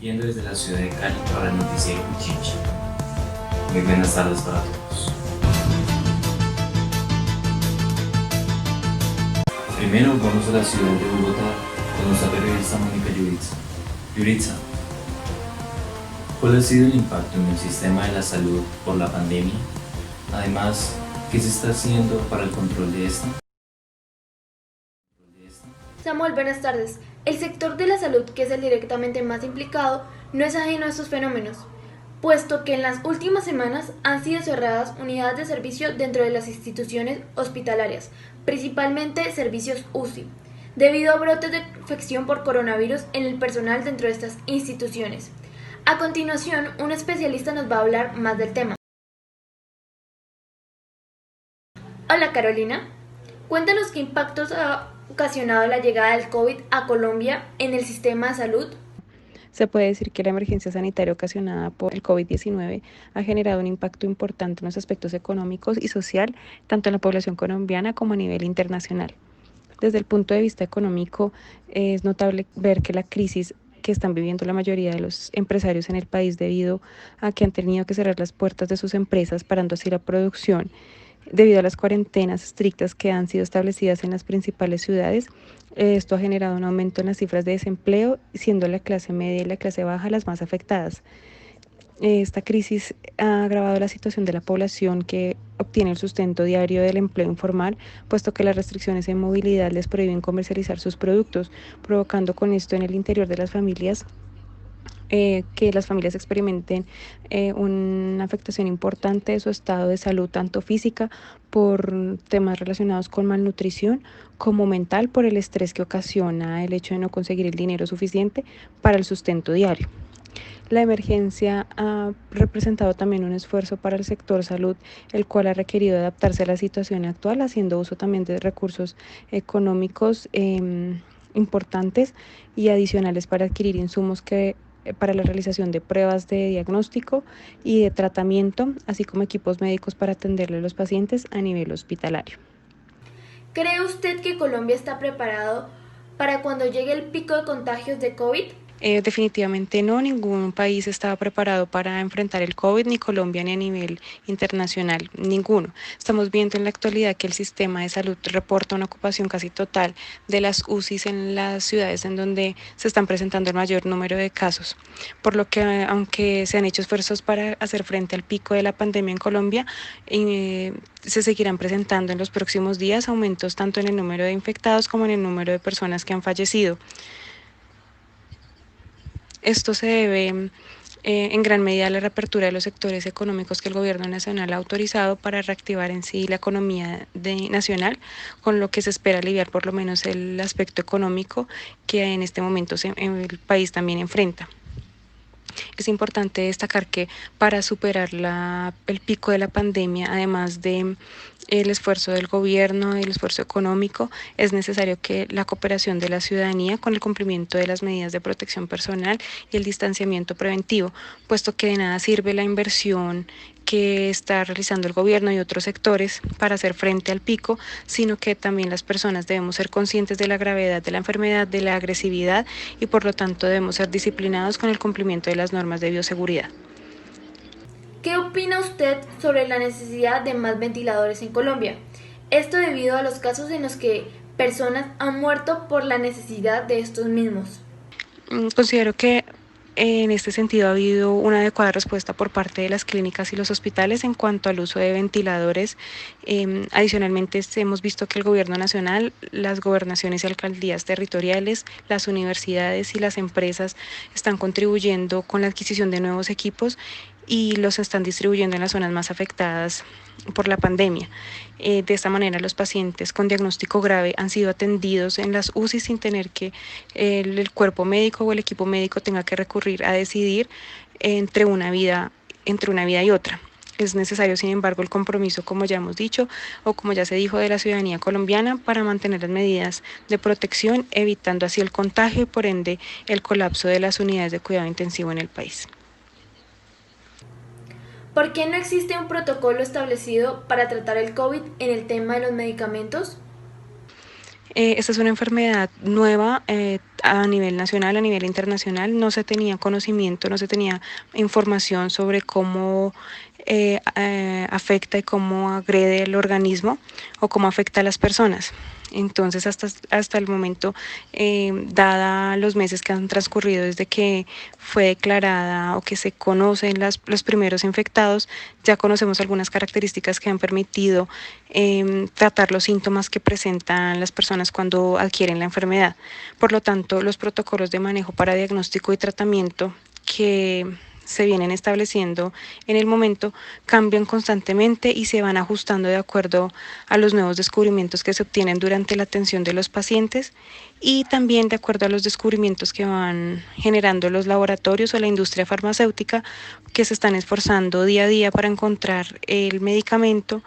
transmitiendo desde la ciudad de Cali para el noticiero Pichincha. Muy buenas tardes para todos. Primero vamos a la ciudad de Bogotá con nuestra periodista Mónica Yuritza. Yuritza, ¿cuál ha sido el impacto en el sistema de la salud por la pandemia? Además, ¿qué se está haciendo para el control de esta? Samuel, buenas tardes. El sector de la salud, que es el directamente más implicado, no es ajeno a estos fenómenos, puesto que en las últimas semanas han sido cerradas unidades de servicio dentro de las instituciones hospitalarias, principalmente servicios UCI, debido a brotes de infección por coronavirus en el personal dentro de estas instituciones. A continuación, un especialista nos va a hablar más del tema. Hola Carolina, cuéntanos qué impactos ha ocasionado la llegada del COVID a Colombia en el sistema de salud. Se puede decir que la emergencia sanitaria ocasionada por el COVID-19 ha generado un impacto importante en los aspectos económicos y social, tanto en la población colombiana como a nivel internacional. Desde el punto de vista económico, es notable ver que la crisis que están viviendo la mayoría de los empresarios en el país debido a que han tenido que cerrar las puertas de sus empresas, parando así la producción, debido a las cuarentenas estrictas que han sido establecidas en las principales ciudades. Esto ha generado un aumento en las cifras de desempleo, siendo la clase media y la clase baja las más afectadas. Esta crisis ha agravado la situación de la población que obtiene el sustento diario del empleo informal, puesto que las restricciones en movilidad les prohíben comercializar sus productos, provocando con esto en el interior de las familias que las familias experimenten una afectación importante de su estado de salud, tanto física por temas relacionados con malnutrición, como mental por el estrés que ocasiona el hecho de no conseguir el dinero suficiente para el sustento diario. La emergencia ha representado también un esfuerzo para el sector salud, el cual ha requerido adaptarse a la situación actual, haciendo uso también de recursos económicos importantes y adicionales para adquirir insumos que para la realización de pruebas de diagnóstico y de tratamiento, así como equipos médicos para atenderle a los pacientes a nivel hospitalario. ¿Cree usted que Colombia está preparado para cuando llegue el pico de contagios de COVID? Definitivamente no, ningún país estaba preparado para enfrentar el COVID, ni Colombia ni a nivel internacional, ninguno. Estamos viendo en la actualidad que el sistema de salud reporta una ocupación casi total de las UCIs en las ciudades en donde se están presentando el mayor número de casos, por lo que aunque se han hecho esfuerzos para hacer frente al pico de la pandemia en Colombia, se seguirán presentando en los próximos días aumentos tanto en el número de infectados como en el número de personas que han fallecido. Esto se debe en gran medida a la reapertura de los sectores económicos que el gobierno nacional ha autorizado para reactivar en sí la economía nacional, con lo que se espera aliviar por lo menos el aspecto económico que en este momento el país también enfrenta. Es importante destacar que para superar el pico de la pandemia, además de el esfuerzo del gobierno, el esfuerzo económico, es necesario que la cooperación de la ciudadanía con el cumplimiento de las medidas de protección personal y el distanciamiento preventivo, puesto que de nada sirve la inversión que está realizando el gobierno y otros sectores para hacer frente al pico, sino que también las personas debemos ser conscientes de la gravedad de la enfermedad, de la agresividad y por lo tanto debemos ser disciplinados con el cumplimiento de las normas de bioseguridad. ¿Qué opina usted sobre la necesidad de más ventiladores en Colombia? Esto debido a los casos en los que personas han muerto por la necesidad de estos mismos. Considero que en este sentido ha habido una adecuada respuesta por parte de las clínicas y los hospitales en cuanto al uso de ventiladores. Adicionalmente, hemos visto que el gobierno nacional, las gobernaciones y alcaldías territoriales, las universidades y las empresas están contribuyendo con la adquisición de nuevos equipos y los están distribuyendo en las zonas más afectadas por la pandemia. De esta manera, los pacientes con diagnóstico grave han sido atendidos en las UCI sin tener que el cuerpo médico o el equipo médico tenga que recurrir a decidir entre una vida y otra. Es necesario, sin embargo, el compromiso, como ya hemos dicho, o como ya se dijo, de la ciudadanía colombiana para mantener las medidas de protección, evitando así el contagio y, por ende, el colapso de las unidades de cuidado intensivo en el país. ¿Por qué no existe un protocolo establecido para tratar el COVID en el tema de los medicamentos? Esta es una enfermedad nueva a nivel nacional, a nivel internacional. No se tenía conocimiento, no se tenía información sobre cómo afecta y cómo agrede el organismo o cómo afecta a las personas. Entonces, hasta el momento, dada los meses que han transcurrido desde que fue declarada o que se conocen los primeros infectados, ya conocemos algunas características que han permitido tratar los síntomas que presentan las personas cuando adquieren la enfermedad. Por lo tanto, los protocolos de manejo para diagnóstico y tratamiento que se vienen estableciendo en el momento cambian constantemente y se van ajustando de acuerdo a los nuevos descubrimientos que se obtienen durante la atención de los pacientes y también de acuerdo a los descubrimientos que van generando los laboratorios o la industria farmacéutica que se están esforzando día a día para encontrar el medicamento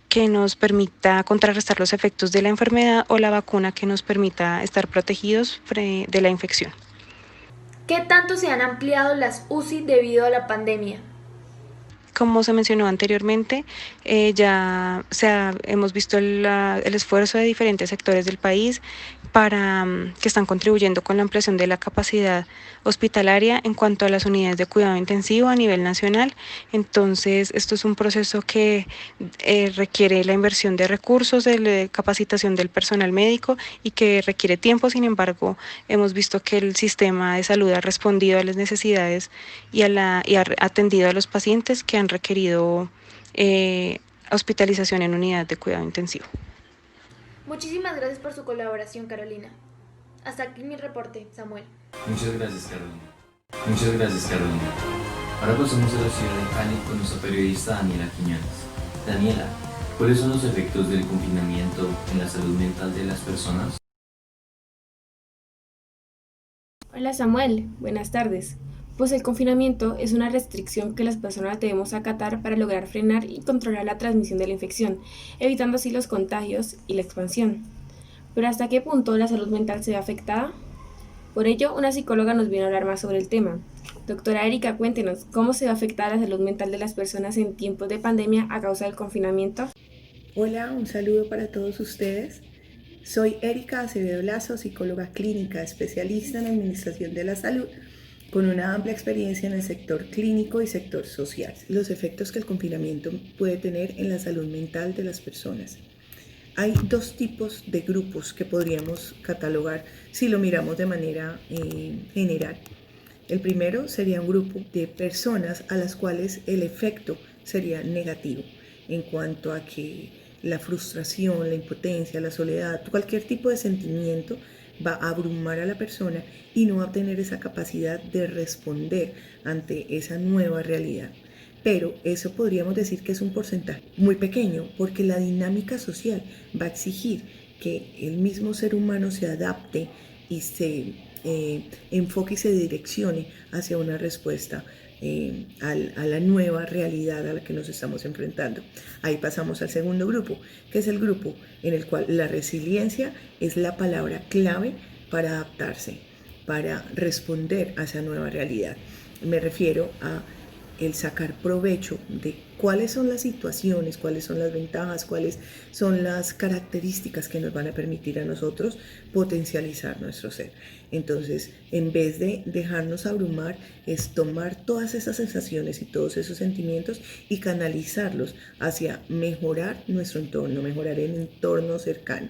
que nos permita contrarrestar los efectos de la enfermedad o la vacuna que nos permita estar protegidos de la infección. ¿Qué tanto se han ampliado las UCI debido a la pandemia? Como se mencionó anteriormente, hemos visto el esfuerzo de diferentes sectores del país para que están contribuyendo con la ampliación de la capacidad hospitalaria en cuanto a las unidades de cuidado intensivo a nivel nacional. Entonces, esto es un proceso que requiere la inversión de recursos, de capacitación del personal médico y que requiere tiempo. Sin embargo, hemos visto que el sistema de salud ha respondido a las necesidades y ha atendido a los pacientes que han requerido hospitalización en unidad de cuidado intensivo. Muchísimas gracias por su colaboración, Carolina. Hasta aquí mi reporte, Samuel. Muchas gracias, Carolina. Muchas gracias, Carolina. Ahora pasamos a la ciudad de Cali con nuestra periodista Daniela Quiñones. Daniela, ¿cuáles son los efectos del confinamiento en la salud mental de las personas? Hola Samuel, buenas tardes. Pues el confinamiento es una restricción que las personas debemos acatar para lograr frenar y controlar la transmisión de la infección, evitando así los contagios y la expansión. Pero ¿hasta qué punto la salud mental se ve afectada? Por ello, una psicóloga nos viene a hablar más sobre el tema. Doctora Erika, cuéntenos, ¿cómo se va a afectar la salud mental de las personas en tiempos de pandemia a causa del confinamiento? Hola, un saludo para todos ustedes. Soy Erika Acevedo Lazo, psicóloga clínica, especialista en administración de la salud, con una amplia experiencia en el sector clínico y sector social. Los efectos que el confinamiento puede tener en la salud mental de las personas. Hay dos tipos de grupos que podríamos catalogar si lo miramos de manera general. El primero sería un grupo de personas a las cuales el efecto sería negativo en cuanto a que la frustración, la impotencia, la soledad, cualquier tipo de sentimiento va a abrumar a la persona y no va a tener esa capacidad de responder ante esa nueva realidad. Pero eso podríamos decir que es un porcentaje muy pequeño porque la dinámica social va a exigir que el mismo ser humano se adapte y se enfoque y se direccione hacia una respuesta a la nueva realidad a la que nos estamos enfrentando. Ahí pasamos al segundo grupo, que es el grupo en el cual la resiliencia es la palabra clave para adaptarse, para responder a esa nueva realidad. Me refiero a el sacar provecho de cuáles son las situaciones, cuáles son las ventajas, cuáles son las características que nos van a permitir a nosotros potencializar nuestro ser. Entonces, en vez de dejarnos abrumar, es tomar todas esas sensaciones y todos esos sentimientos y canalizarlos hacia mejorar nuestro entorno, mejorar el entorno cercano.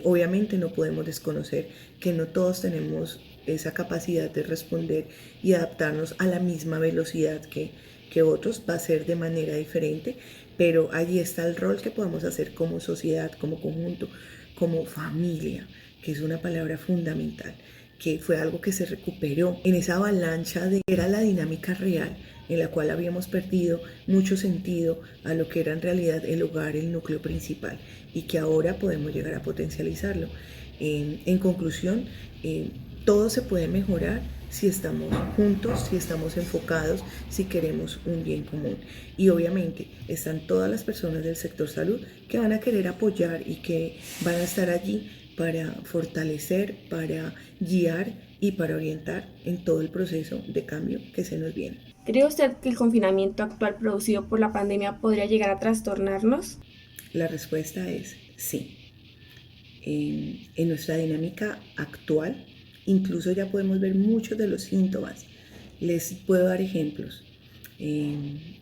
Obviamente no podemos desconocer que no todos tenemos esa capacidad de responder y adaptarnos a la misma velocidad que otros, va a ser de manera diferente, pero allí está el rol que podemos hacer como sociedad, como conjunto, como familia, que es una palabra fundamental, que fue algo que se recuperó en esa avalancha de era la dinámica real, en la cual habíamos perdido mucho sentido a lo que era en realidad el hogar, el núcleo principal, y que ahora podemos llegar a potencializarlo. En conclusión, todo se puede mejorar si estamos juntos, si estamos enfocados, si queremos un bien común. Y obviamente están todas las personas del sector salud que van a querer apoyar y que van a estar allí para fortalecer, para guiar y para orientar en todo el proceso de cambio que se nos viene. ¿Cree usted que el confinamiento actual producido por la pandemia podría llegar a trastornarnos? La respuesta es sí. En nuestra dinámica actual, incluso ya podemos ver muchos de los síntomas. Les puedo dar ejemplos.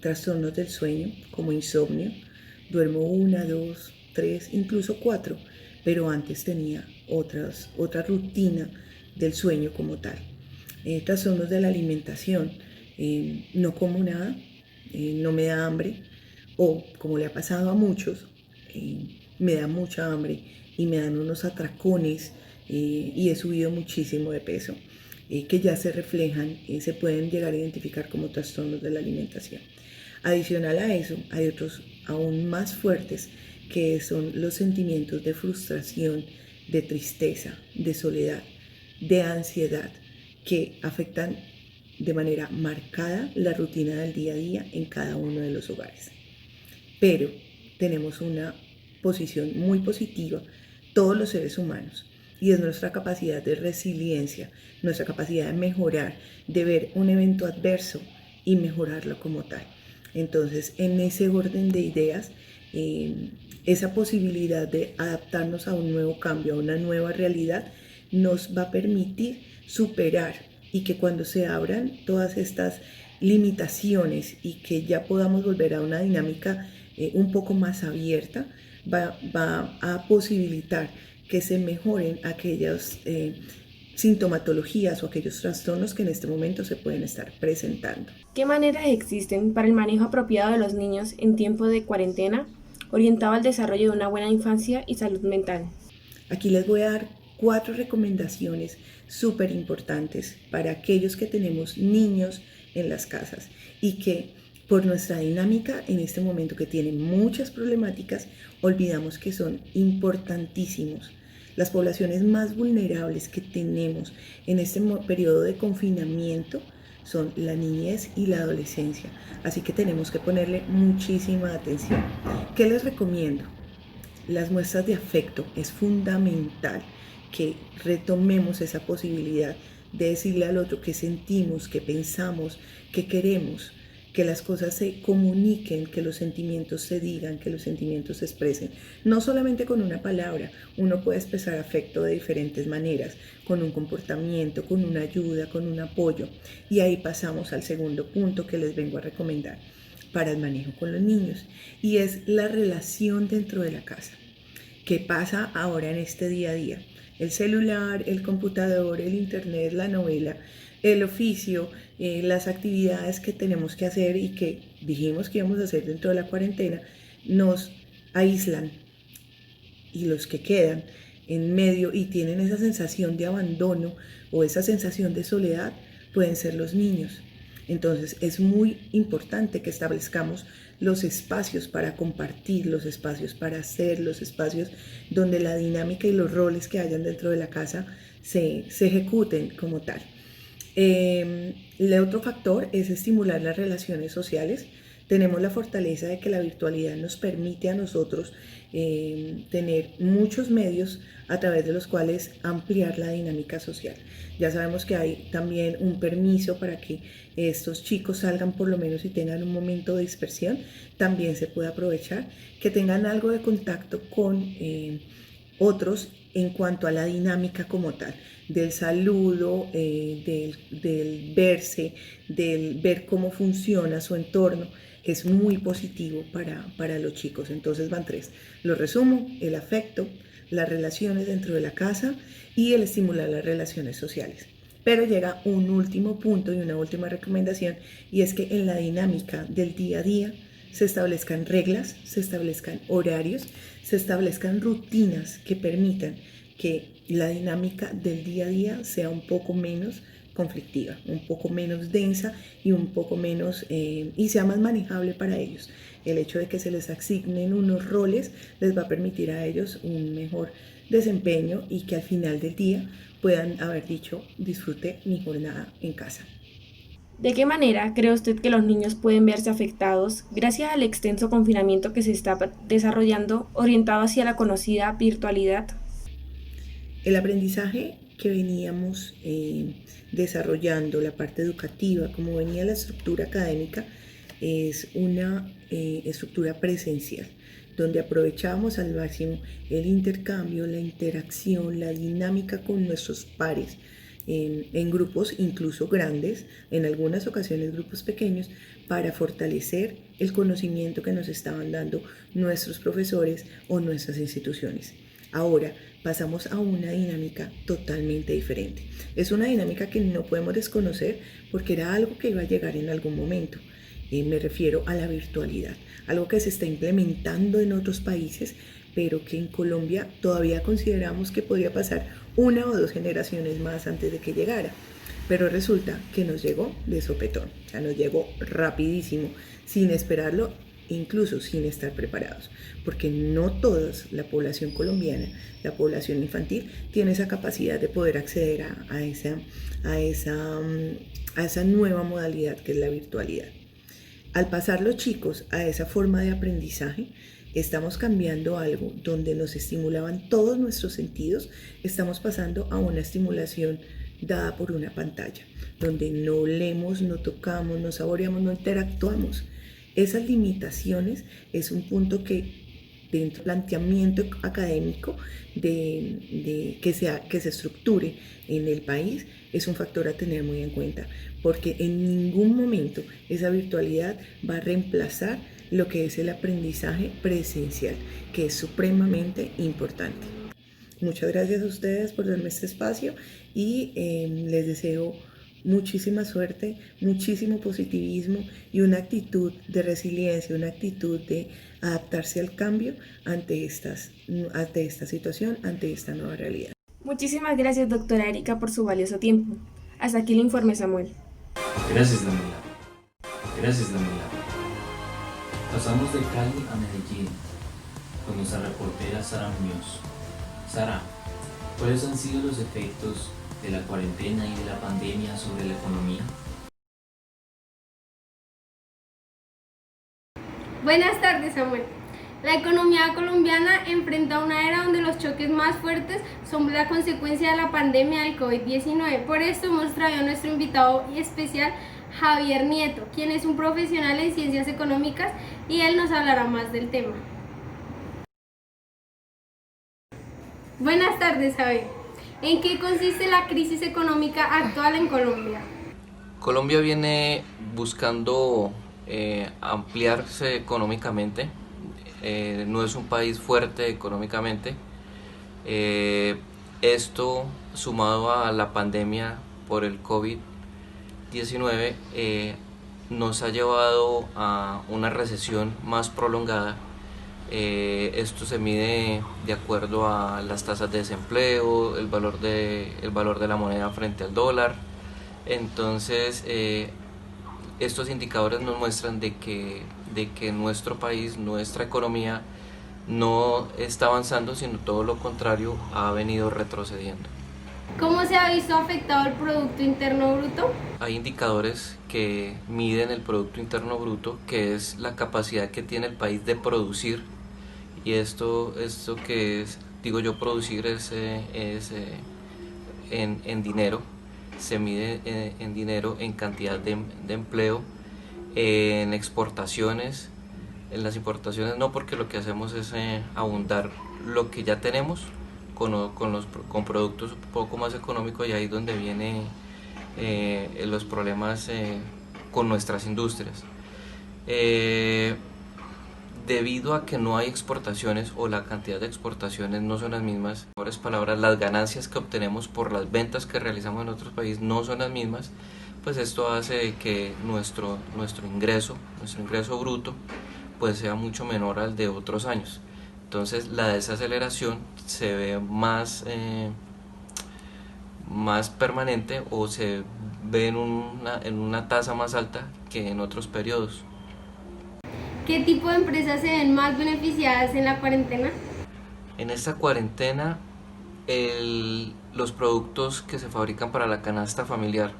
Trastornos del sueño, como insomnio. Duermo 1, 2, 3, incluso 4, pero antes tenía otra rutina del sueño como tal. Trastornos de la alimentación. No como nada, no me da hambre, o como le ha pasado a muchos, me da mucha hambre y me dan unos atracones y he subido muchísimo de peso, que ya se reflejan, se pueden llegar a identificar como trastornos de la alimentación. Adicional a eso, hay otros aún más fuertes, que son los sentimientos de frustración, de tristeza, de soledad, de ansiedad, que afectan de manera marcada la rutina del día a día en cada uno de los hogares. Pero tenemos una posición muy positiva, todos los seres humanos, y es nuestra capacidad de resiliencia, nuestra capacidad de mejorar, de ver un evento adverso y mejorarlo como tal. Entonces, en ese orden de ideas, esa posibilidad de adaptarnos a un nuevo cambio, a una nueva realidad, nos va a permitir superar, y que cuando se abran todas estas limitaciones y que ya podamos volver a una dinámica un poco más abierta, va a posibilitar que se mejoren aquellas sintomatologías o aquellos trastornos que en este momento se pueden estar presentando. ¿Qué maneras existen para el manejo apropiado de los niños en tiempo de cuarentena, orientado al desarrollo de una buena infancia y salud mental? Aquí les voy a dar 4 recomendaciones súper importantes para aquellos que tenemos niños en las casas y que por nuestra dinámica en este momento, que tienen muchas problemáticas, olvidamos que son importantísimos. Las poblaciones más vulnerables que tenemos en este periodo de confinamiento son la niñez y la adolescencia, así que tenemos que ponerle muchísima atención. ¿Qué les recomiendo? Las muestras de afecto. Es fundamental que retomemos esa posibilidad de decirle al otro qué sentimos, qué pensamos, qué queremos, que las cosas se comuniquen, que los sentimientos se digan, que los sentimientos se expresen. No solamente con una palabra, uno puede expresar afecto de diferentes maneras, con un comportamiento, con una ayuda, con un apoyo. Y ahí pasamos al segundo punto que les vengo a recomendar para el manejo con los niños, y es la relación dentro de la casa. ¿Qué pasa ahora en este día a día? El celular, el computador, el internet, la novela, el oficio, las actividades que tenemos que hacer y que dijimos que íbamos a hacer dentro de la cuarentena, nos aíslan, y los que quedan en medio y tienen esa sensación de abandono o esa sensación de soledad pueden ser los niños. Entonces es muy importante que establezcamos los espacios para compartir, los espacios para hacer, los espacios donde la dinámica y los roles que hayan dentro de la casa se ejecuten como tal. El otro factor es estimular las relaciones sociales. Tenemos la fortaleza de que la virtualidad nos permite a nosotros tener muchos medios a través de los cuales ampliar la dinámica social. Ya sabemos que hay también un permiso para que estos chicos salgan por lo menos y tengan un momento de dispersión. También se puede aprovechar que tengan algo de contacto con otros en cuanto a la dinámica como tal, del saludo, del verse, del ver cómo funciona su entorno. Es muy positivo para los chicos. Entonces van 3. Lo resumo: el afecto, las relaciones dentro de la casa y el estimular las relaciones sociales. Pero llega un último punto y una última recomendación, y es que en la dinámica del día a día se establezcan reglas, se establezcan horarios, se establezcan rutinas que permitan que la dinámica del día a día sea un poco menos conflictiva, un poco menos densa y un poco menos y sea más manejable para ellos. El hecho de que se les asignen unos roles les va a permitir a ellos un mejor desempeño y que al final del día puedan haber dicho: disfruté mi jornada en casa. ¿De qué manera cree usted que los niños pueden verse afectados gracias al extenso confinamiento que se está desarrollando orientado hacia la conocida virtualidad? El aprendizaje que veníamos desarrollando, la parte educativa, como venía la estructura académica, es una estructura presencial, donde aprovechábamos al máximo el intercambio, la interacción, la dinámica con nuestros pares, en grupos incluso grandes, en algunas ocasiones grupos pequeños, para fortalecer el conocimiento que nos estaban dando nuestros profesores o nuestras instituciones. Ahora pasamos a una dinámica totalmente diferente. Es una dinámica que no podemos desconocer porque era algo que iba a llegar en algún momento. Me refiero a la virtualidad, algo que se está implementando en otros países, pero que en Colombia todavía consideramos que podría pasar 1 o 2 generaciones más antes de que llegara. Pero resulta que nos llegó de sopetón, o sea, nos llegó rapidísimo, sin esperarlo, incluso sin estar preparados, porque no toda la población colombiana, la población infantil, tiene esa capacidad de poder acceder a esa nueva modalidad que es la virtualidad. Al pasar los chicos a esa forma de aprendizaje, estamos cambiando algo donde nos estimulaban todos nuestros sentidos, estamos pasando a una estimulación dada por una pantalla, donde no olemos, no tocamos, no saboreamos, no interactuamos. Esas limitaciones es un punto que dentro del planteamiento académico que se estructure en el país es un factor a tener muy en cuenta, porque en ningún momento esa virtualidad va a reemplazar lo que es el aprendizaje presencial, que es supremamente importante. Muchas gracias a ustedes por darme este espacio y les deseo muchísima suerte, muchísimo positivismo y una actitud de resiliencia, una actitud de adaptarse al cambio ante esta situación, ante esta nueva realidad. Muchísimas gracias, doctora Erika, por su valioso tiempo. Hasta aquí el informe, Samuel. Gracias, Daniela. Gracias, Daniela. Pasamos de Cali a Medellín con nuestra reportera Sara Muñoz. Sara, ¿cuáles han sido los efectos de la cuarentena y de la pandemia sobre la economía? Buenas tardes, Samuel. La economía colombiana enfrenta una era donde los choques más fuertes son la consecuencia de la pandemia del COVID-19. Por esto hemos traído a nuestro invitado especial, Javier Nieto, quien es un profesional en ciencias económicas, y él nos hablará más del tema. Buenas tardes, Javier. ¿En qué consiste la crisis económica actual en Colombia? Colombia viene buscando ampliarse económicamente, no es un país fuerte económicamente. Esto sumado a la pandemia por el COVID-19 nos ha llevado a una recesión más prolongada. Esto se mide de acuerdo a las tasas de desempleo, el valor de la moneda frente al dólar. Entonces estos indicadores nos muestran de que nuestro país, nuestra economía no está avanzando, sino todo lo contrario, ha venido retrocediendo. ¿Cómo se ha visto afectado el Producto Interno Bruto? Hay indicadores que miden el Producto Interno Bruto, que es la capacidad que tiene el país de producir, y esto que es, digo yo, producir es en dinero, se mide en dinero, en cantidad de empleo, en exportaciones. En las importaciones no, porque lo que hacemos es abundar lo que ya tenemos con productos un poco más económicos, y ahí es donde vienen los problemas con nuestras industrias. Debido a que no hay exportaciones, o la cantidad de exportaciones no son las mismas, en otras palabras, las ganancias que obtenemos por las ventas que realizamos en otros países no son las mismas, pues esto hace que nuestro ingreso bruto pues sea mucho menor al de otros años. Entonces la desaceleración se ve más permanente, o se ve en una tasa más alta que en otros periodos. ¿Qué tipo de empresas se ven más beneficiadas en la cuarentena? En esta cuarentena, los productos que se fabrican para la canasta familiar,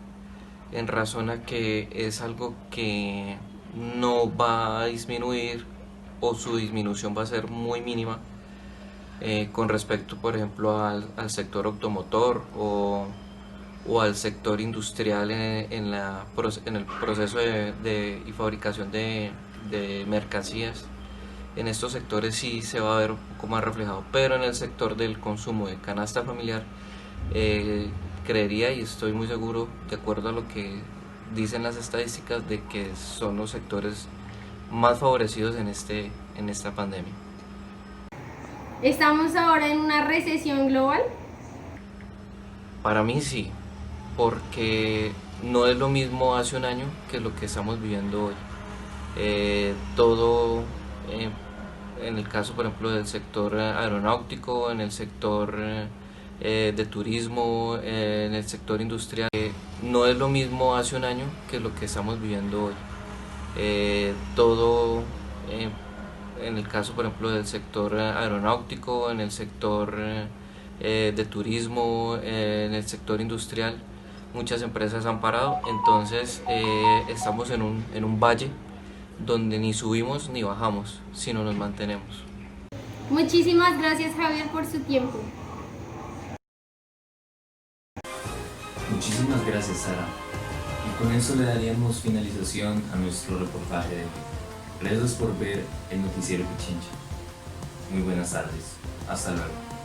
en razón a que es algo que no va a disminuir, o su disminución va a ser muy mínima con respecto, por ejemplo, al sector automotor o al sector industrial en el proceso y fabricación de mercancías. en estos sectores sí se va a ver un poco más reflejado, pero en el sector del consumo de canasta familiar, creería y estoy muy seguro, de acuerdo a lo que dicen las estadísticas, de que son los sectores más favorecidos en esta pandemia. ¿Estamos ahora en una recesión global? Para mí sí, porque no es lo mismo hace un año que lo que estamos viviendo hoy. Todo, en el caso por ejemplo del sector aeronáutico, en el sector de turismo, en el sector industrial, no es lo mismo hace un año que lo que estamos viviendo hoy. Todo, en el caso por ejemplo del sector aeronáutico, en el sector de turismo, en el sector industrial, muchas empresas han parado, entonces estamos en un valle donde ni subimos ni bajamos, sino nos mantenemos. Muchísimas gracias, Javier, por su tiempo. Muchísimas gracias, Sara. Y con eso le daríamos finalización a nuestro reportaje de hoy. Gracias por ver el Noticiero Pichincha. Muy buenas tardes. Hasta luego.